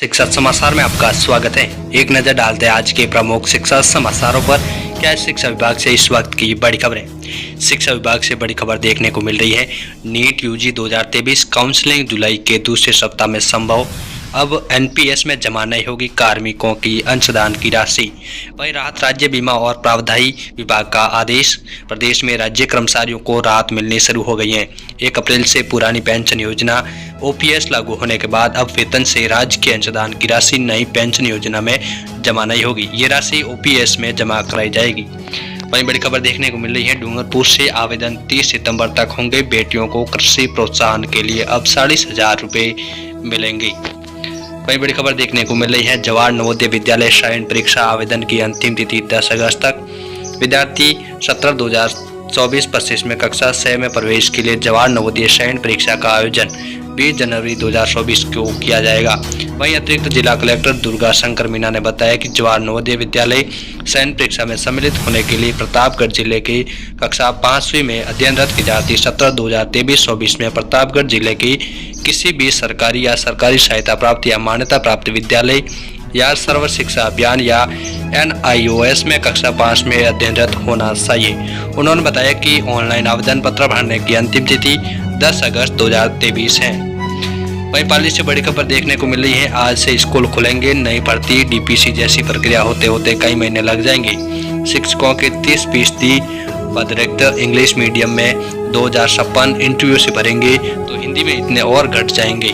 शिक्षा समाचार में आपका स्वागत है। एक नजर डालते हैं आज के प्रमुख शिक्षा समाचारों पर। क्या है शिक्षा विभाग से इस वक्त की बड़ी खबरें। शिक्षा विभाग से बड़ी खबर देखने को मिल रही है। नीट यूजी 2023 काउंसलिंग जुलाई के दूसरे सप्ताह में संभव। अब एनपीएस में जमा नहीं होगी कार्मिकों की अंशदान की राशि। वहीं राहत राज्य बीमा और प्रावधायी विभाग का आदेश। प्रदेश में राज्य कर्मचारियों को राहत मिलनी शुरू हो गई है। 1 अप्रैल से पुरानी पेंशन योजना ओपीएस लागू होने के बाद अब वेतन से राज्य के अंशदान की राशि नई पेंशन योजना में जमा नहीं होगी। ये राशि ओपीएस में जमा कराई जाएगी। वहीं बड़ी खबर देखने को मिल रही है। डूंगरपुर से आवेदन 30 सितंबर तक होंगे। बेटियों को कृषि प्रोत्साहन के लिए अब 40,000 रुपये मिलेंगे। वहीं बड़ी खबर देखने को मिल रही है। जवाहर नवोदय विद्यालय शयन परीक्षा आवेदन की अंतिम तिथि 10 अगस्त तक। विद्यार्थी 17/2024 में कक्षा 6 में प्रवेश के लिए जवाहर नवोदय शयन परीक्षा का आयोजन 20 जनवरी 2024 को किया जाएगा। वहीं अतिरिक्त जिला कलेक्टर दुर्गा शंकर मीना ने बताया कि जवाहर नवोदय विद्यालय शयन परीक्षा में सम्मिलित होने के लिए प्रतापगढ़ जिले के कक्षा 5वीं में अध्ययनरत विद्यार्थी 17/2023-24 में प्रतापगढ़ जिले की किसी भी सरकारी या सरकारी सहायता प्राप्त या मान्यता प्राप्त विद्यालय या सर्व शिक्षा अभियान या NIOS में कक्षा 5 में अध्ययनरत होना चाहिए। उन्होंने बताया कि ऑनलाइन आवेदन पत्र भरने की अंतिम तिथि 10 अगस्त 2023 है। वहीं पाली से बड़ी खबर देखने को मिल रही है। आज से स्कूल खुलेंगे। नई भर्ती डीपीसी जैसी प्रक्रिया होते होते कई महीने लग जाएंगे। शिक्षकों के 30% पद रिक्त इंग्लिश मीडियम में 2056 इंटरव्यू से भरेंगे तो हिंदी में इतने और घट जाएंगे।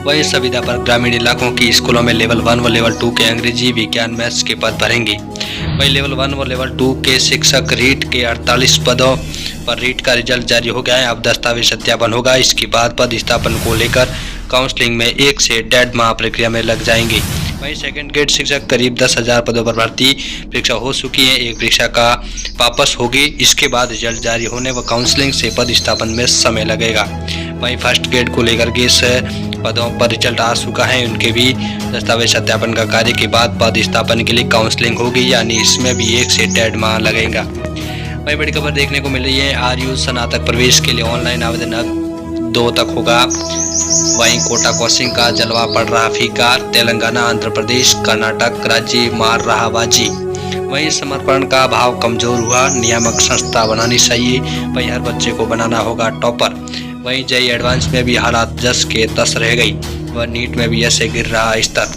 वहीं संविदा पर ग्रामीण इलाकों की स्कूलों में लेवल 1 व लेवल 2 के अंग्रेजी विज्ञान मैथ्स के पद भरेंगे। वहीं लेवल 1 व लेवल 2 के शिक्षक रीट के 48 पदों पर रीट का रिजल्ट जारी हो गया है। अब दस्तावेज सत्यापन होगा। इसके बाद पद स्थापन को लेकर काउंसलिंग में 1 से 1.5 माह प्रक्रिया में लग जाएंगे। वहीं सेकंड ग्रेड शिक्षक करीब 10,000 पदों पर भर्ती परीक्षा हो चुकी है। एक परीक्षा का वापस होगी। इसके बाद रिजल्ट जारी होने व काउंसलिंग से पद स्थापन में समय लगेगा। वहीं फर्स्ट ग्रेड को लेकर के इस पदों पर रिजल्ट आ चुका है। उनके भी दस्तावेज सत्यापन का कार्य के बाद पद स्थापन के लिए काउंसलिंग होगी, यानी इसमें भी 1 से 1.5 माह लगेगा। वहीं बड़ी खबर देखने को मिल रही है। आर्यू स्नातक प्रवेश के लिए ऑनलाइन आवेदन 2 तक होगा। वहीं कोटा कोचिंग का जलवा पड़ रहा फीका। तेलंगाना, आंध्र प्रदेश, कर्नाटक राज्य मार रहा बाजी। वहीं समर्पण का भाव कमजोर हुआ। नियामक संस्था बनानी चाहिए। वहीं हर बच्चे को बनाना होगा टॉपर। वहीं जेईई एडवांस में भी हालात जस के तस रह गई व नीट में भी ऐसे गिर रहा स्तर।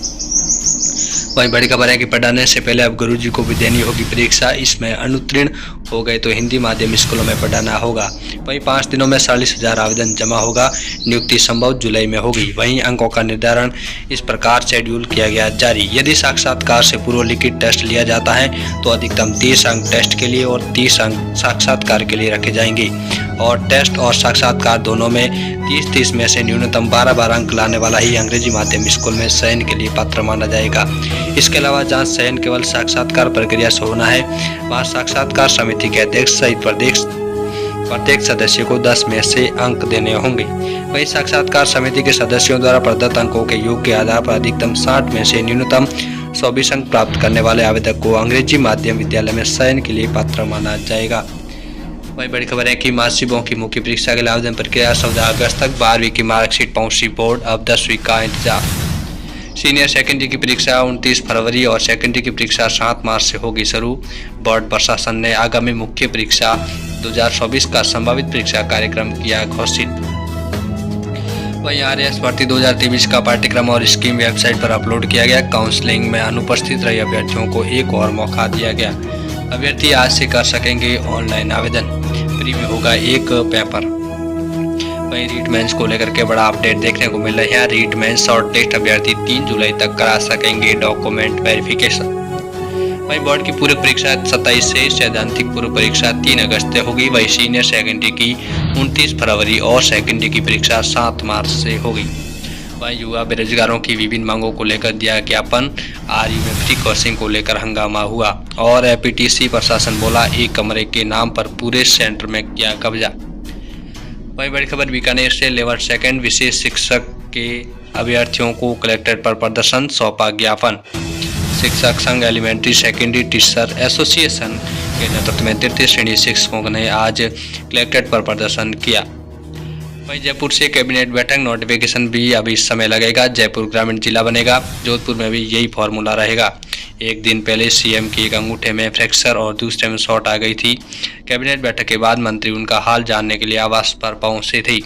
वहीं बड़ी खबर है कि पढ़ाने से पहले अब गुरुजी को भी देनी होगी परीक्षा। इसमें अनुत्तीर्ण हो गए तो हिंदी माध्यम स्कूलों में पढ़ाना होगा। वहीं 5 दिनों में 40,000 आवेदन जमा होगा। नियुक्ति संभव जुलाई में होगी। वहीं अंकों का निर्धारण इस प्रकार शेड्यूल किया गया जारी। यदि साक्षात्कार से पूर्व लिखित टेस्ट लिया जाता है तो अधिकतम 30 अंक टेस्ट के लिए और 30 अंक साक्षात्कार के लिए रखे जाएंगे और टेस्ट और साक्षात्कार दोनों में 30-30 में से न्यूनतम 12-12 अंक लाने वाला ही अंग्रेजी माध्यम स्कूल में चयन के लिए पात्र माना जाएगा। इसके अलावा जहाँ चयन केवल साक्षात्कार प्रक्रिया से होना है, वहाँ साक्षात्कार समिति के अध्यक्ष सहित प्रत्येक सदस्य को 10 में से अंक देने होंगे। वहीं साक्षात्कार समिति के सदस्यों द्वारा प्रदत्त अंकों के योग के आधार पर अधिकतम 60 में से न्यूनतम 24 अंक प्राप्त करने वाले आवेदक को अंग्रेजी माध्यम विद्यालय में चयन के लिए पात्र माना जाएगा। वही बड़ी खबर है कि मासिकों की मुख्य परीक्षा के लिए आवेदन प्रक्रिया 14 अगस्त तक। 12वीं की मार्कशीट पहुंची बोर्ड। अब 10वीं का इंतजार। सीनियर सेकेंडरी की परीक्षा 29 फरवरी और सेकेंडरी की परीक्षा 7 मार्च से होगी शुरू। बोर्ड प्रशासन ने आगामी मुख्य परीक्षा 2024 का संभावित परीक्षा कार्यक्रम किया घोषित। वहीं आरएस भर्ती 2023 का पाठ्यक्रम और स्कीम वेबसाइट पर अपलोड किया गया। काउंसलिंग में अनुपस्थित रहे अभ्यर्थियों को एक और मौका दिया गया। अभ्यर्थी आज से कर सकेंगे ऑनलाइन आवेदन। फ्री में होगा एक पेपर। वहीं रीट मेंस को लेकर के बड़ा अपडेट देखने को मिल रहा है। रीट मेंस शॉर्ट टेस्ट अभ्यर्थी 3 जुलाई तक करा सकेंगे डॉक्यूमेंट वेरिफिकेशन। वहीं बोर्ड की पूरक परीक्षा 27 से, सैद्धांतिक पूर्व परीक्षा 3 अगस्त से होगी। वहीं सीनियर सेकेंडरी की 29 फरवरी और सेकेंडरी की परीक्षा 7 मार्च से होगी। वहीं युवा बेरोजगारों की विभिन्न मांगों को लेकर दिया ज्ञापन। आर्यू में फ्री कोचिंग को लेकर हंगामा हुआ और एपीटीसी प्रशासन बोला 1 कमरे के नाम पर पूरे सेंटर में किया कब्जा। वहीं बड़ी खबर बीकानेर से लेवल 2 विशेष शिक्षक के अभ्यर्थियों को कलेक्ट्रेट पर प्रदर्शन सौंपा ज्ञापन। शिक्षक संघ एलिमेंट्री सेकेंडरी टीचर एसोसिएशन के नेतृत्व में तृतीय श्रेणी शिक्षकों ने आज कलेक्ट्रेट पर प्रदर्शन किया। वहीं जयपुर से कैबिनेट बैठक नोटिफिकेशन भी अभी इस समय लगेगा। जयपुर ग्रामीण जिला बनेगा। जोधपुर में भी यही फॉर्मूला रहेगा। एक दिन पहले सीएम के एक अंगूठे में फ्रैक्चर और दूसरे में शॉट आ गई थी। कैबिनेट बैठक के बाद मंत्री उनका हाल जानने के लिए आवास पर पहुंचे थे।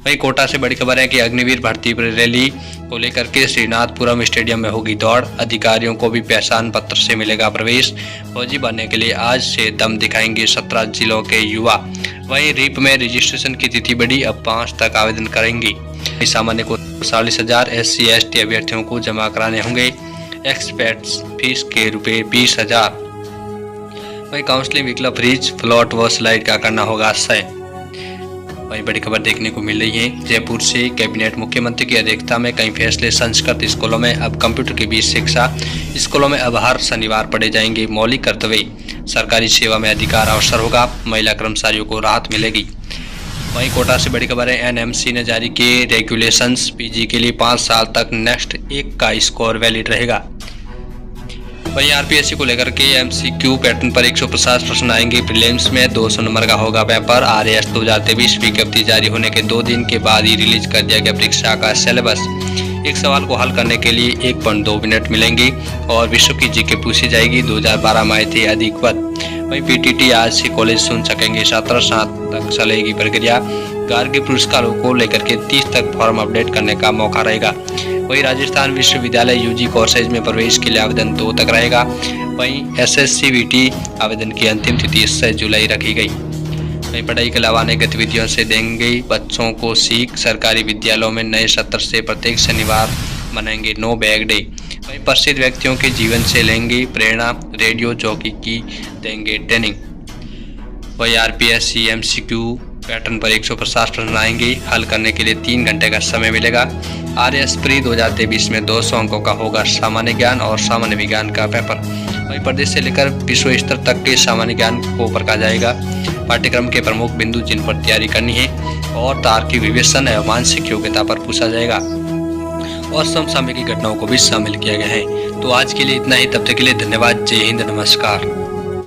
वहीं कोटा से बड़ी खबर है कि अग्निवीर भर्ती रैली को लेकर के श्रीनाथपुरम स्टेडियम में होगी दौड़। अधिकारियों को भी पहचान पत्र से मिलेगा प्रवेश। फौजी बनने के लिए आज से दम दिखाएंगे 17 जिलों के युवा। वहीं रीप में रजिस्ट्रेशन की तिथि बढ़ी, अब 5 तक आवेदन करेंगी। सामान्य को 40,000 SC/ST अभ्यर्थियों को जमा कराने होंगे। एक्सपर्ट्स फीस के रुपए 20,000। वहीं काउंसलिंग विकल्प फ्रिज, फ्लोट व स्लाइड का करना होगा 100। वही बड़ी खबर देखने को मिल रही है जयपुर से। कैबिनेट मुख्यमंत्री की अध्यक्षता में कई फैसले। संस्कृत स्कूलों में अब कंप्यूटर की भी शिक्षा। स्कूलों में अब हर शनिवार पढ़े जाएंगे मौलिक कर्तव्य। सरकारी सेवा में अधिकार अवसर होगा। महिला कर्मचारियों को राहत मिलेगी। वहीं कोटा से बड़ी खबर है NMC ने जारी किए रेगुलेशंस। PG के लिए 5 साल तक नेक्स्ट 1 का स्कोर वैलिड रहेगा। वहीं RPSC को लेकर के MCQ पैटर्न पर 150 प्रश्न आएंगे। प्रीलिम्स में 200 नंबर का होगा पेपर। RAS 2023 विज्ञप्ति जारी होने के 2 दिन के बाद ही रिलीज कर दिया गया परीक्षा का सिलेबस। एक सवाल को हल करने के लिए 1.2 मिनट मिलेंगे और विश्व की GK पूछी जाएगी। 2012 में आए थे अधिक पद। वहीं PTT आज से कॉलेज सुन सकेंगे छात्र। 7 तक चलेगी प्रक्रिया। गार्गी पुरस्कारों को लेकर के 30 तक फॉर्म अपडेट करने का मौका रहेगा। वहीं राजस्थान विश्वविद्यालय UG कोर्सेज में प्रवेश के लिए आवेदन 2 तक रहेगा। वहीं SSCVT आवेदन की अंतिम तिथि 6 जुलाई रखी गई। वहीं पढ़ाई के अलावा अनेक गतिविधियों से देंगे बच्चों को सीख। सरकारी विद्यालयों में नए सत्र से प्रत्येक शनिवार मनाएंगे नो बैग डे। वहीं प्रसिद्ध व्यक्तियों के जीवन से लेंगे प्रेरणा। रेडियो जॉकी की देंगे ट्रेनिंग। वहीं RPSC MCQ पैटर्न पर 150 प्रश्न आएंगे। हल करने के लिए 3 घंटे का समय मिलेगा। RS प्री 2023 में 200 अंकों का होगा सामान्य ज्ञान और सामान्य विज्ञान का पेपर। वहीं प्रदेश से लेकर विश्व स्तर तक के सामान्य ज्ञान को परखा जाएगा। पाठ्यक्रम के प्रमुख बिंदु जिन पर तैयारी करनी है और तार्किक विवेचन एवं मानसिक योग्यता पर पूछा जाएगा और समसामयिक घटनाओं को भी शामिल किया गया है। तो आज के लिए इतना ही। तब तक के लिए धन्यवाद। जय हिंद, नमस्कार।